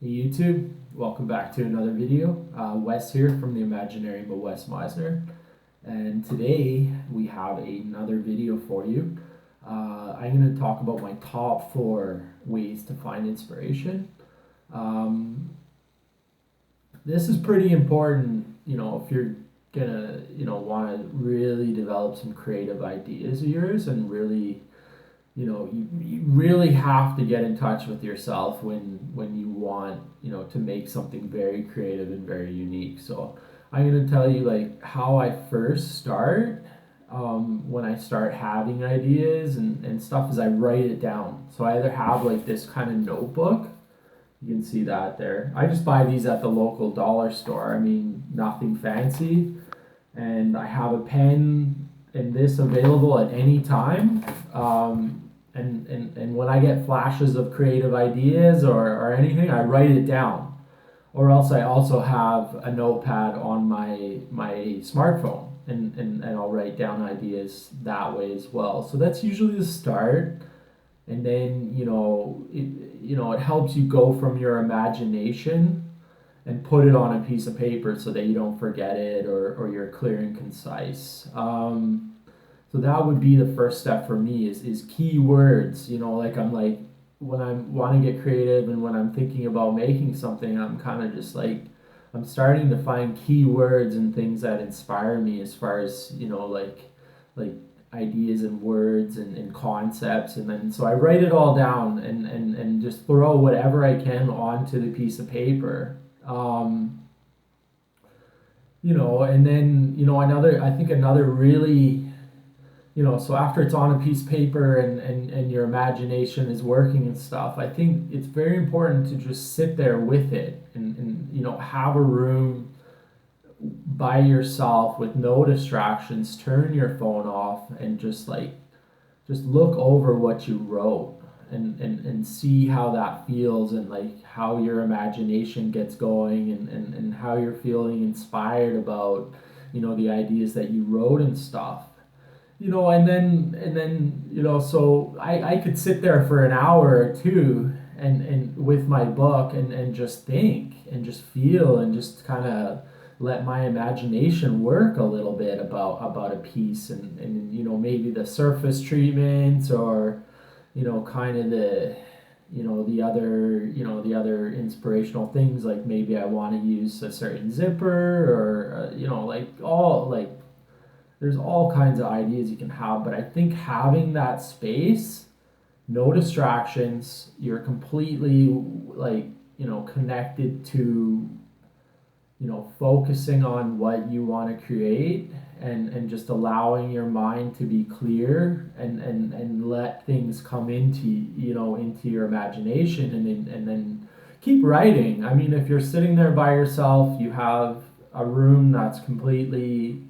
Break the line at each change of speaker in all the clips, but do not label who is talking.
Hey YouTube, welcome back to another video. Wes here from the Imaginary by Wes MiSENER, and today we have another video for you. I'm going to talk about my top 4 ways to find inspiration. Um, this is pretty important, if you're gonna, want to really develop some creative ideas of yours and really you really have to get in touch with yourself when you want to make something very creative and very unique. So I'm going to tell you like how I first start when I start having ideas and stuff is I write it down. So I either have like this kind of notebook, you can see that there. I just buy these at the local dollar store. I mean, nothing fancy, and I have a pen and this available at any time. And when I get flashes of creative ideas or anything, I write it down. Or else I also have a notepad on my smartphone, and I'll write down ideas that way as well. So that's usually the start. And then, it helps you go from your imagination and put it on a piece of paper so that you don't forget it or you're clear and concise. So that would be the first step for me is keywords. Like I'm like when I want to get creative and when I'm thinking about making something, I'm kind of just like I'm starting to find keywords and things that inspire me as far as like ideas and words and concepts, and then so I write it all down and just throw whatever I can onto the piece of paper. And then another really, so after it's on a piece of paper and your imagination is working and stuff, I think it's very important to just sit there with it and have a room by yourself with no distractions, turn your phone off and just look over what you wrote and see how that feels and like how your imagination gets going and how you're feeling inspired about the ideas that you wrote and stuff. So I could sit there for an hour or two and with my book and just think and just feel and just kind of let my imagination work a little bit about a piece and maybe the surface treatments or kind of the other inspirational things, like maybe I want to use a certain zipper or like all like there's all kinds of ideas you can have, but I think having that space, no distractions, you're completely like, connected to, focusing on what you want to create and just allowing your mind to be clear and let things come into your imagination and then keep writing. I mean, if you're sitting there by yourself, you have a room that's completely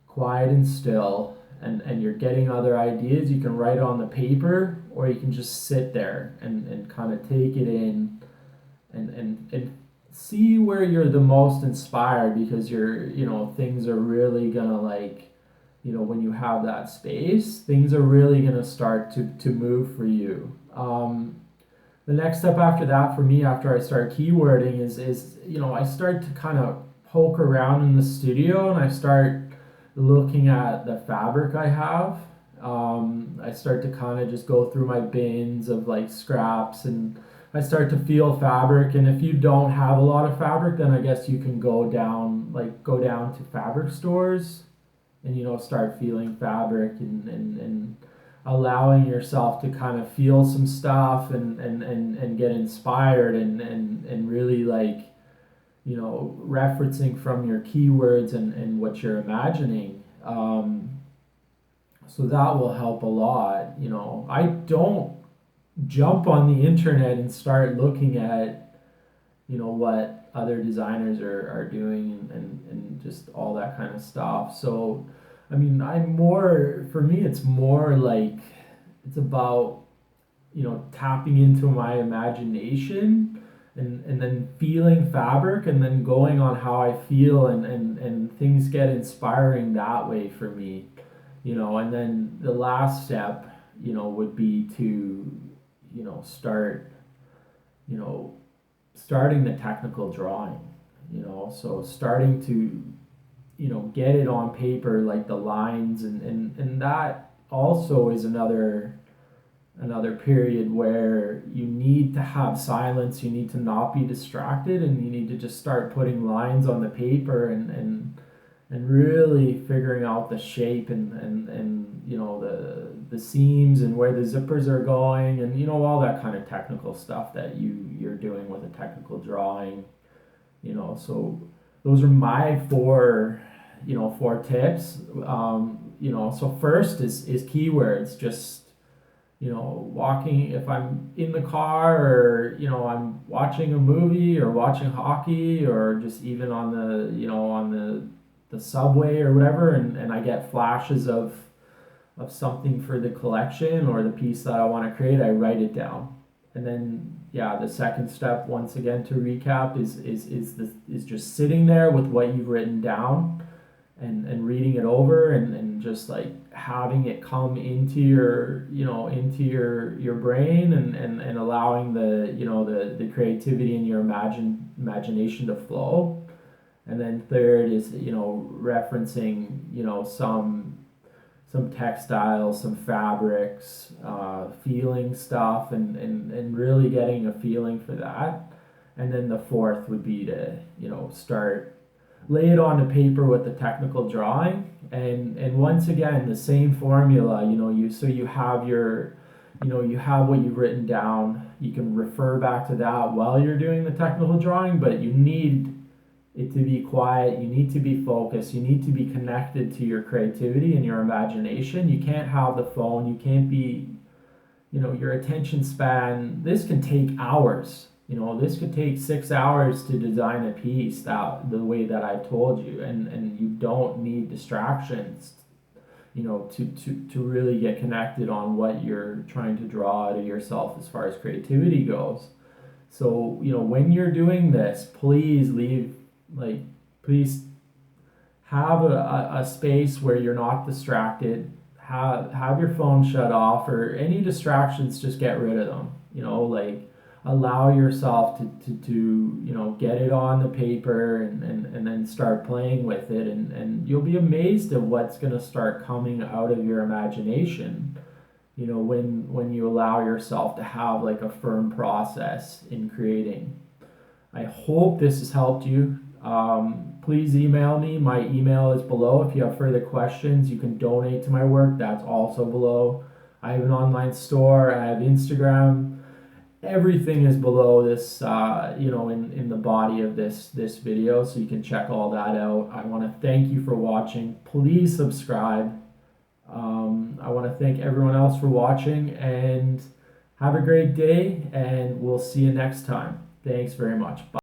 quiet and still and you're getting other ideas, you can write on the paper or you can just sit there and kind of take it in and see where you're the most inspired, because things are really gonna when you have that space, things are really gonna start to move for you. The next step after that for me, after I start keywording, is I start to kind of poke around in the studio and I start looking at the fabric I have. I start to kind of just go through my bins of like scraps and I start to feel fabric. And if you don't have a lot of fabric, then I guess you can go down to fabric stores and start feeling fabric and allowing yourself to kind of feel some stuff and get inspired and really referencing from your keywords and what you're imagining. So that will help a lot. I don't jump on the internet and start looking at, what other designers are doing and just all that kind of stuff. So, I mean, for me, it's more like, it's about, tapping into my imagination and then feeling fabric and then going on how I feel and things get inspiring that way for me. And then the last step, would be to, start, you know, starting the technical drawing, so starting to, get it on paper, like the lines, and that also is another period where you need to have silence, you need to not be distracted, and you need to just start putting lines on the paper, and really figuring out the shape, and the seams and where the zippers are going, and all that kind of technical stuff that you're doing with a technical drawing. So those are my four tips. So first is keywords. Just walking, if I'm in the car, or I'm watching a movie or watching hockey, or just even on the subway or whatever, and I get flashes of something for the collection or the piece that I want to create, I write it down. And then, yeah, the second step, once again, to recap, is just sitting there with what you've written down, and reading it over, and just like having it come into your brain, and allowing the creativity and your imagination to flow. And then third is referencing some textiles, some fabrics, feeling stuff, and really getting a feeling for that. And then the fourth would be to start, lay it on the paper with the technical drawing, and once again, the same formula. You have you have what you've written down. You can refer back to that while you're doing the technical drawing, but you need it to be quiet, you need to be focused, you need to be connected to your creativity and your imagination. You can't have the phone, you can't be, your attention span, this can take hours. This could take 6 hours to design a piece that the way that I told you, and you don't need distractions, to really get connected on what you're trying to draw out of yourself as far as creativity goes. So, when you're doing this, please have a space where you're not distracted. Have your phone shut off, or any distractions, just get rid of them. Allow yourself to get it on the paper, and then start playing with it, and you'll be amazed at what's going to start coming out of your imagination, when you allow yourself to have like a firm process in creating. I hope this has helped you. Please email me. My email is below. If you have further questions, you can donate to my work. That's also below. I have an online store. I have Instagram. Everything is below this, in the body of this video, so you can check all that out. I want to thank you for watching. Please subscribe. I want to thank everyone else for watching, and have a great day, and we'll see you next time. Thanks very much. Bye.